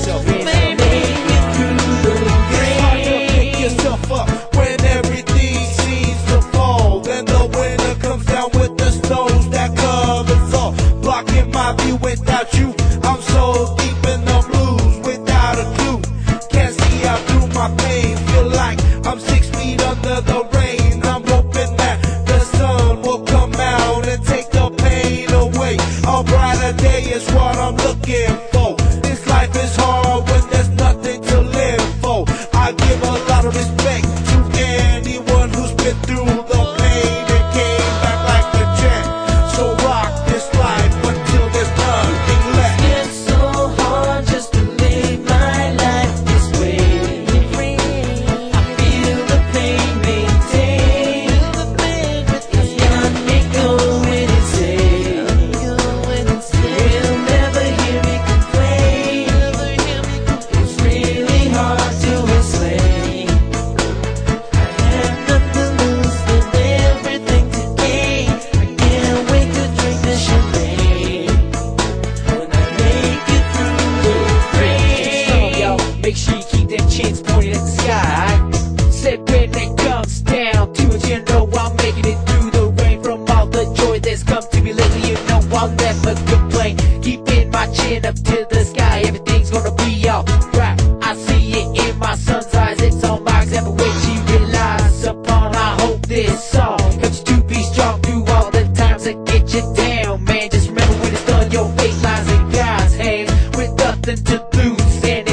your hands up. Make it through the rain. It's hard to pick yourself up when everything seems to fall. Then the winter comes down with the snows that covers all, blocking my view. Without you, I'm so deep in the blues, without a clue. Can't see out through my pain. Feel like I'm 6 feet under the rain. I'm hoping that the sun will come out and take the pain away. A brighter day is what I'm looking for. This life is hard when there's nothing to live for. I give a lot of respect to anyone who's been through the pain and came back like a champ. So rock this life until there's nothing left. It's so hard just to live my life this way. I feel the pain maintain. It's got me going insane. You'll never hear me complain. It's really hard to explain. I have nothing to lose and everything to gain. I can't wait to drink the champagne when I make it through the rain. Yo, make sure you keep them chins pointed at the sky. Said when it comes down to it, you know I'm making it through the rain. From all the joy that's come to me lately, you know I'll never complain. Keeping my chin up to the sky, everything's gonna be alright. I see it in my son's eyes, it's all my example which he relies upon. I hope this song helps you to be strong through all the times that get you down, man. Just remember when it's done, your fate lies in God's hands with nothing to lose and